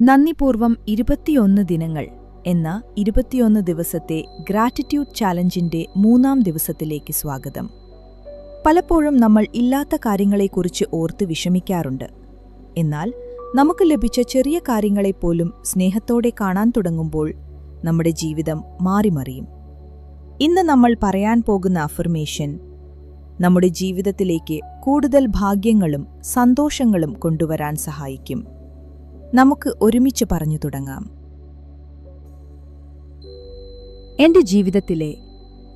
നന്ദിപൂർവം 21 ദിനങ്ങൾ എന്ന 21 ദിവസത്തെ ഗ്രാറ്റിറ്റ്യൂഡ് ചാലഞ്ചിന്റെ 3-ാം ദിവസത്തിലേക്ക് സ്വാഗതം. പലപ്പോഴും നമ്മൾ ഇല്ലാത്ത കാര്യങ്ങളെക്കുറിച്ച് ഓർത്ത് വിഷമിക്കാറുണ്ട്. എന്നാൽ നമുക്ക് ലഭിച്ച ചെറിയ കാര്യങ്ങളെപ്പോലും സ്നേഹത്തോടെ കാണാൻ തുടങ്ങുമ്പോൾ നമ്മുടെ ജീവിതം മാറിമറിയും. ഇന്ന് നമ്മൾ പറയാൻ പോകുന്ന അഫർമേഷൻ നമ്മുടെ ജീവിതത്തിലേക്ക് കൂടുതൽ ഭാഗ്യങ്ങളും സന്തോഷങ്ങളും കൊണ്ടുവരാൻ സഹായിക്കും. നമുക്ക് ഒരുമിച്ച് പറഞ്ഞു തുടങ്ങാം. എന്റെ ജീവിതത്തിലെ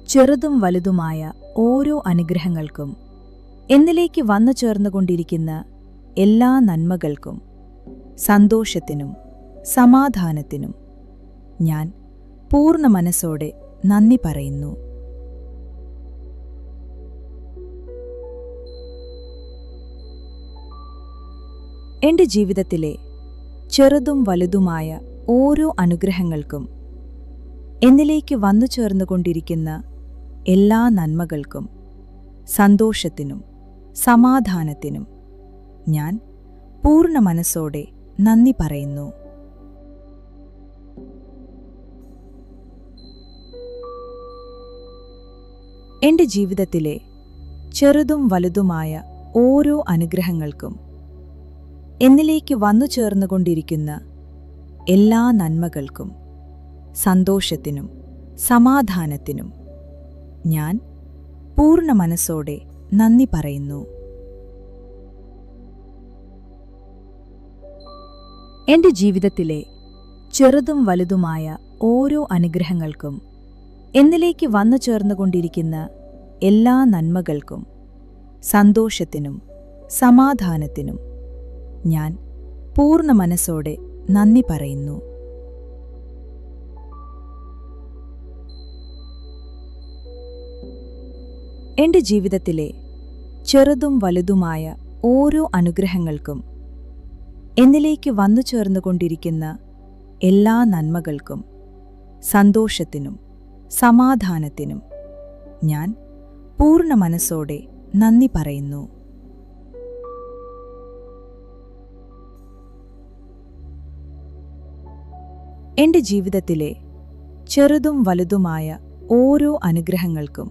ചെറുതും വലുതുമായ ഓരോ അനുഗ്രഹങ്ങൾക്കും, എന്നിലേക്ക് വന്നു ചേർന്നുകൊണ്ടിരിക്കുന്ന എല്ലാ നന്മകൾക്കും, സന്തോഷത്തിനും സമാധാനത്തിനും ഞാൻ പൂർണ്ണ മനസ്സോടെ നന്ദി പറയുന്നു. എന്റെ ജീവിതത്തിലെ ചെറുതും വലുതുമായ ഓരോ അനുഗ്രഹങ്ങൾക്കും, എന്നിലേക്ക് വന്നു ചേർന്നുകൊണ്ടിരിക്കുന്ന എല്ലാ നന്മകൾക്കും, സന്തോഷത്തിനും സമാധാനത്തിനും ഞാൻ പൂർണ്ണ മനസ്സോടെ നന്ദി പറയുന്നു. എന്റെ ജീവിതത്തിലെ ചെറുതും വലുതുമായ ഓരോ അനുഗ്രഹങ്ങൾക്കും, എന്നിലേക്ക് വന്നു ചേർന്നുകൊണ്ടിരിക്കുന്ന എല്ലാ നന്മകൾക്കും, സന്തോഷത്തിനും സമാധാനത്തിനും ഞാൻ പൂർണ്ണ മനസ്സോടെ നന്ദി പറയുന്നു. എന്റെ ജീവിതത്തിലെ ചെറുതും വലുതുമായ ഓരോ അനുഗ്രഹങ്ങൾക്കും, എന്നിലേക്ക് വന്നു ചേർന്നുകൊണ്ടിരിക്കുന്ന എല്ലാ നന്മകൾക്കും, സന്തോഷത്തിനും സമാധാനത്തിനും ഞാൻ പൂർണ്ണ മനസ്സോടെ നന്ദി പറയുന്നു. എന്റെ ജീവിതത്തിലെ ചെറുതും വലുതുമായ ഓരോ അനുഗ്രഹങ്ങൾക്കും, എന്നിലേക്ക് വന്നു ചേർന്നുകൊണ്ടിരിക്കുന്ന എല്ലാ നന്മകൾക്കും, സന്തോഷത്തിനും സമാധാനത്തിനും ഞാൻ പൂർണ്ണ മനസ്സോടെ നന്ദി പറയുന്നു. എന്റെ ജീവിതത്തിലെ ചെറുതും വലുതുമായ ഓരോ അനുഗ്രഹങ്ങൾക്കും,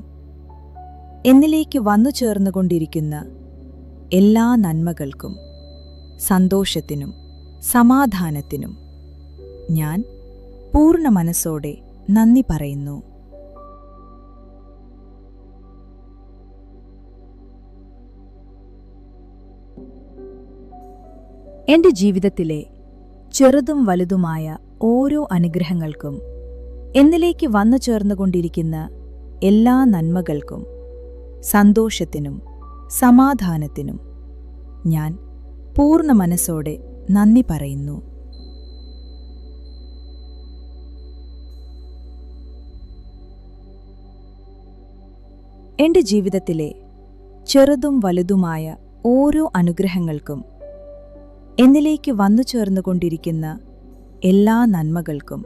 എന്നിലേക്ക് വന്നു ചേർന്നുകൊണ്ടിരിക്കുന്ന എല്ലാ നന്മകൾക്കും, സന്തോഷത്തിനും സമാധാനത്തിനും ഞാൻ പൂർണ്ണ മനസ്സോടെ നന്ദി പറയുന്നു. എന്റെ ജീവിതത്തിലെ ചെറുതും വലുതുമായ ഓരോ അനുഗ്രഹങ്ങൾക്കും, എന്നിലേക്ക് വന്നു ചേർന്നുകൊണ്ടിരിക്കുന്ന എല്ലാ നന്മകൾക്കും, സന്തോഷത്തിനും സമാധാനത്തിനും ഞാൻ പൂർണ്ണ മനസ്സോടെ നന്ദി പറയുന്നു. എന്റെ ജീവിതത്തിലെ ചെറുതും വലുതുമായ ഓരോ അനുഗ്രഹങ്ങൾക്കും, എന്നിലേക്ക് വന്നു ചേർന്നുകൊണ്ടിരിക്കുന്ന എല്ലാ നന്മകൾക്കും,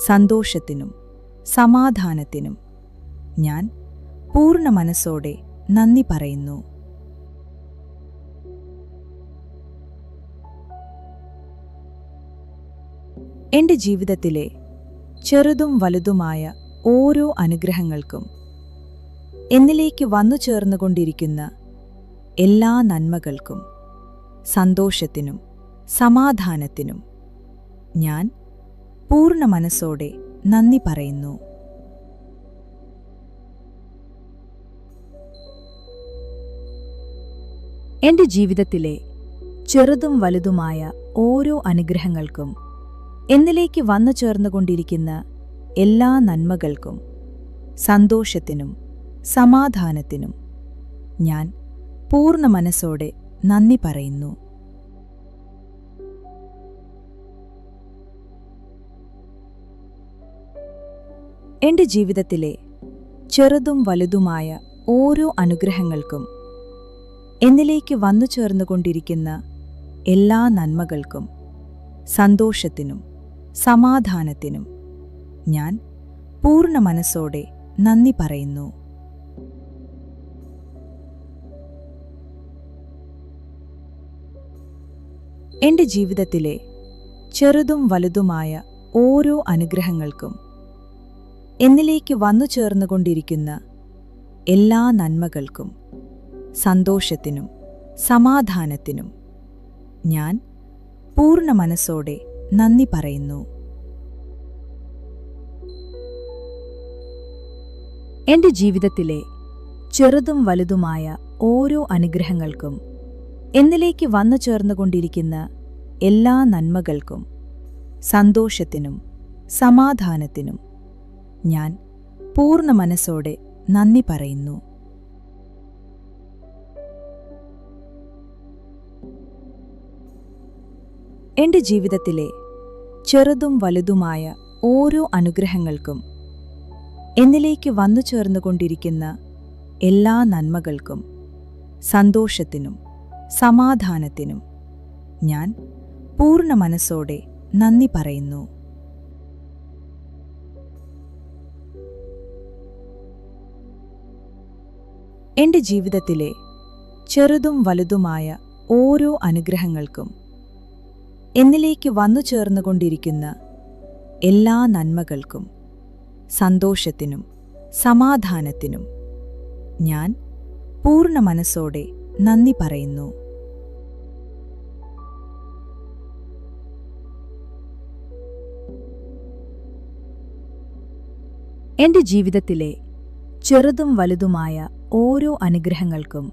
സന്തോഷത്തിനും സമാധാനത്തിനും ഞാൻ പൂർണ്ണ മനസ്സോടെ നന്ദി പറയുന്നു. എന്റെ ജീവിതത്തിലെ ചെറുതും വലുതുമായ ഓരോ അനുഗ്രഹങ്ങൾക്കും, എന്നിലേക്ക് വന്നു ചേർന്നുകൊണ്ടിരിക്കുന്ന എല്ലാ നന്മകൾക്കും, സന്തോഷത്തിനും സമാധാനത്തിനും ഞാൻ പൂർണ്ണ മനസ്സോടെ നന്ദി പറയുന്നു. എന്റെ ജീവിതത്തിലെ ചെറുതും വലുതുമായ ഓരോ അനുഗ്രഹങ്ങൾക്കും, എന്നിലേക്ക് വന്നു ചേർന്നുകൊണ്ടിരിക്കുന്ന എല്ലാ നന്മകൾക്കും, സന്തോഷത്തിനും സമാധാനത്തിനും ഞാൻ പൂർണ്ണ മനസ്സോടെ നന്ദി പറയുന്നു. എന്റെ ജീവിതത്തിലെ ചെറുതും വലുതുമായ ഓരോ അനുഗ്രഹങ്ങൾക്കും, എന്നിലേക്ക് വന്നു ചേർന്നുകൊണ്ടിരിക്കുന്ന എല്ലാ നന്മകൾക്കും, സന്തോഷത്തിനും സമാധാനത്തിനും ഞാൻ പൂർണ്ണ മനസ്സോടെ നന്ദി പറയുന്നു. എന്റെ ജീവിതത്തിലെ ചെറുതും വലുതുമായ ഓരോ അനുഗ്രഹങ്ങൾക്കും എന്നിലേക്ക് വന്നു ചേർന്നുകൊണ്ടിരിക്കുന്ന എല്ലാ നന്മകൾക്കും സന്തോഷത്തിനും സമാധാനത്തിനും ഞാൻ പൂർണ്ണ മനസ്സോടെ നന്ദി പറയുന്നു. എന്റെ ജീവിതത്തിലെ ചെറുതും വലുതുമായ ഓരോ അനുഗ്രഹങ്ങൾക്കും എന്നിലേക്ക് വന്നു ചേർന്നുകൊണ്ടിരിക്കുന്ന എല്ലാ നന്മകൾക്കും സന്തോഷത്തിനും സമാധാനത്തിനും ഞാൻ പൂർണ്ണ മനസ്സോടെ നന്ദി പറയുന്നു. എന്റെ ജീവിതത്തിലെ ചെറുതും വലുതുമായ ഓരോ അനുഗ്രഹങ്ങൾക്കും എന്നിലേക്ക് വന്നു ചേർന്നുകൊണ്ടിരിക്കുന്ന എല്ലാ നന്മകൾക്കും സന്തോഷത്തിനും സമാധാനത്തിനും ഞാൻ പൂർണ്ണ മനസ്സോടെ നന്ദി പറയുന്നു. എന്റെ ജീവിതത്തിലെ ചെറുതും വലുതുമായ ഓരോ അനുഗ്രഹങ്ങൾക്കും എന്നിലേക്ക് വന്നു ചേർന്നുകൊണ്ടിരിക്കുന്ന എല്ലാ നന്മകൾക്കും സന്തോഷത്തിനും സമാധാനത്തിനും ഞാൻ പൂർണ്ണ മനസ്സോടെ നന്ദി പറയുന്നു. എന്റെ ജീവിതത്തിലെ ചെറുതും വലുതുമായ ഓരോ അനുഗ്രഹങ്ങൾക്കും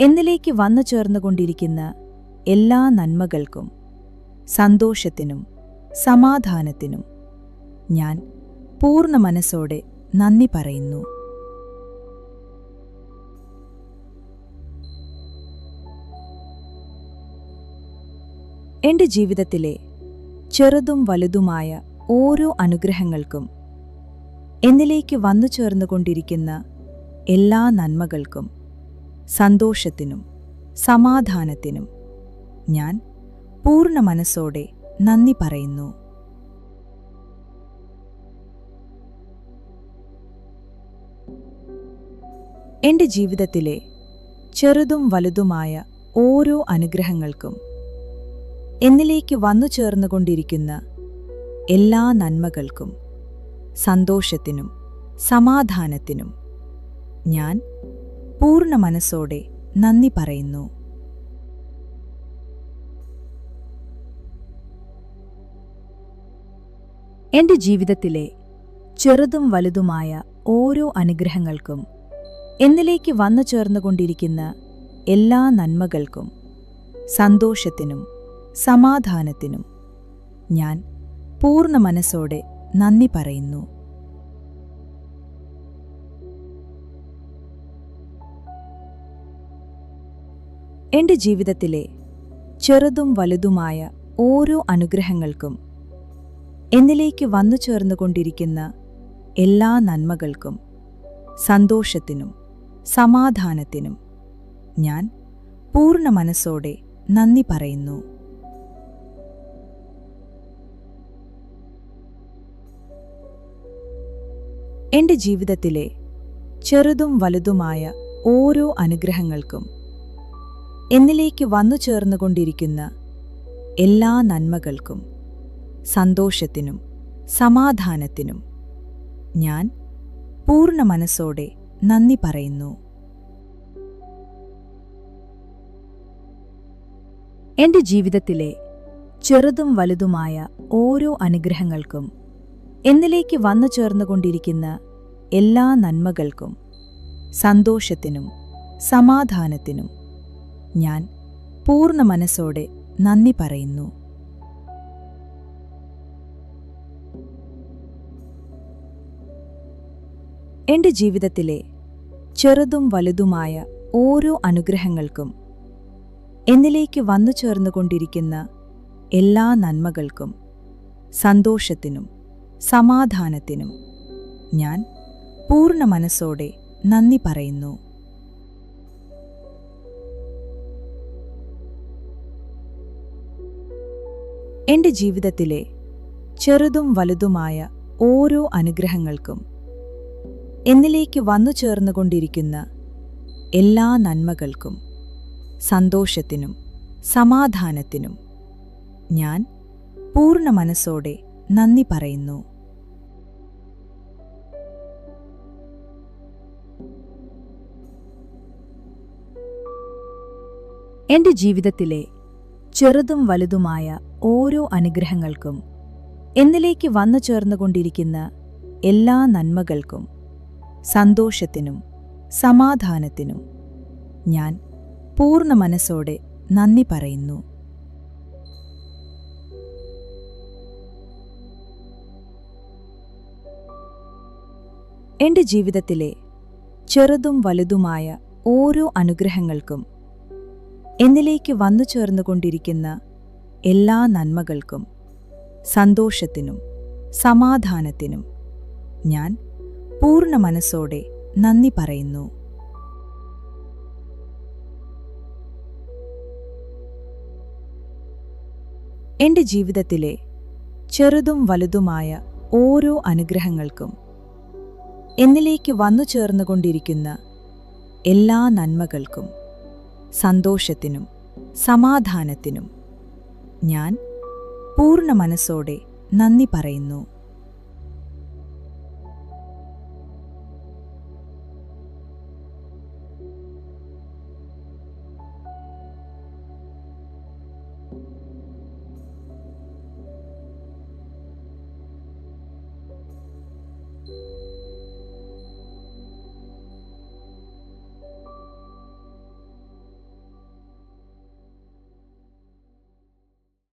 എന്നിലേക്ക് വന്നു ചേർന്നുകൊണ്ടിരിക്കുന്ന എല്ലാ നന്മകൾക്കും സന്തോഷത്തിനും സമാധാനത്തിനും ഞാൻ പൂർണ്ണ മനസ്സോടെ നന്ദി പറയുന്നു. എന്റെ ജീവിതത്തിലെ ചെറുതും വലുതുമായ ഓരോ അനുഗ്രഹങ്ങൾക്കും എന്നിലേക്ക് വന്നു ചേർന്നുകൊണ്ടിരിക്കുന്ന എല്ലാ നന്മകൾക്കും സന്തോഷത്തിനും സമാധാനത്തിനും ഞാൻ പൂർണ്ണ മനസ്സോടെ നന്ദി പറയുന്നു. എന്റെ ജീവിതത്തിലെ ചെറുതും വലുതുമായ ഓരോ അനുഗ്രഹങ്ങൾക്കും എന്നിലേക്ക് വന്നു ചേർന്നുകൊണ്ടിരിക്കുന്ന എല്ലാ നന്മകൾക്കും സന്തോഷത്തിനും സമാധാനത്തിനും ഞാൻ പൂർണ്ണ മനസ്സോടെ നന്ദി പറയുന്നു. എന്റെ ജീവിതത്തിലെ ചെറുതും വലുതുമായ ഓരോ അനുഗ്രഹങ്ങൾക്കും എന്നിലേക്ക് വന്നു ചേർന്നുകൊണ്ടിരിക്കുന്ന എല്ലാ നന്മകൾക്കും സന്തോഷത്തിനും സമാധാനത്തിനും ഞാൻ പൂർണ്ണ മനസ്സോടെ നന്ദി പറയുന്നു. എന്റെ ജീവിതത്തിലെ ചെറുതും വലുതുമായ ഓരോ അനുഗ്രഹങ്ങൾക്കും എന്നിലേക്ക് വന്നു ചേർന്നുകൊണ്ടിരിക്കുന്ന എല്ലാ നന്മകൾക്കും സന്തോഷത്തിനും സമാധാനത്തിനും ഞാൻ പൂർണ്ണ മനസ്സോടെ നന്ദി പറയുന്നു. എന്റെ ജീവിതത്തിലെ ചെറുതും വലുതുമായ ഓരോ അനുഗ്രഹങ്ങൾക്കും എന്നിലേക്ക് വന്നു ചേർന്നുകൊണ്ടിരിക്കുന്ന എല്ലാ നന്മകൾക്കും സന്തോഷത്തിനും സമാധാനത്തിനും ഞാൻ പൂർണ്ണ മനസ്സോടെ നന്ദി പറയുന്നു. എന്റെ ജീവിതത്തിലെ ചെറുതും വലുതുമായ ഓരോ അനുഗ്രഹങ്ങൾക്കും എന്നിലേക്ക് വന്നു ചേർന്നുകൊണ്ടിരിക്കുന്ന എല്ലാ നന്മകൾക്കും സന്തോഷത്തിനും സമാധാനത്തിനും ഞാൻ പൂർണ്ണ മനസ്സോടെ നന്ദി പറയുന്നു. എന്റെ ജീവിതത്തിലെ ചെറുതും വലുതുമായ ഓരോ അനുഗ്രഹങ്ങൾക്കും എന്നിലേക്ക് വന്നു ചേർന്നുകൊണ്ടിരിക്കുന്ന എല്ലാ നന്മകൾക്കും സന്തോഷത്തിനും സമാധാനത്തിനും ഞാൻ പൂർണ്ണ മനസ്സോടെ നന്ദി പറയുന്നു. എന്റെ ജീവിതത്തിലെ ചെറുതും വലുതുമായ ഓരോ അനുഗ്രഹങ്ങൾക്കും എന്നിലേക്ക് വന്നു ചേർന്നുകൊണ്ടിരിക്കുന്ന എല്ലാ നന്മകൾക്കും സന്തോഷത്തിനും സമാധാനത്തിനും ഞാൻ പൂർണ്ണ മനസ്സോടെ നന്ദി പറയുന്നു. എന്റെ ജീവിതത്തിലെ ചെറുതും വലുതുമായ ഓരോ അനുഗ്രഹങ്ങൾക്കും, എന്നിലേക്ക് വന്നു ചേർന്നുകൊണ്ടിരിക്കുന്ന എല്ലാ നന്മകൾക്കും, സന്തോഷത്തിനും സമാധാനത്തിനും ഞാൻ പൂർണ്ണ മനസ്സോടെ നന്ദി പറയുന്നു. എന്റെ ജീവിതത്തിലെ ചെറുതും വലുതുമായ ഓരോ അനുഗ്രഹങ്ങൾക്കും, എന്നിലേക്ക് വന്നു ചേർന്നുകൊണ്ടിരിക്കുന്ന എല്ലാ നന്മകൾക്കും, സന്തോഷത്തിനും സമാധാനത്തിനും ഞാൻ പൂർണ്ണ മനസ്സോടെ നന്ദി പറയുന്നു. എന്റെ ജീവിതത്തിലെ ചെറുതും വലുതുമായ ഓരോ അനുഗ്രഹങ്ങൾക്കും, എന്നിലേക്ക് വന്നു ചേർന്നുകൊണ്ടിരിക്കുന്ന എല്ലാ നന്മകൾക്കും, സന്തോഷത്തിനും സമാധാനത്തിനും ഞാൻ പൂർണ്ണ മനസ്സോടെ നന്ദി പറയുന്നു.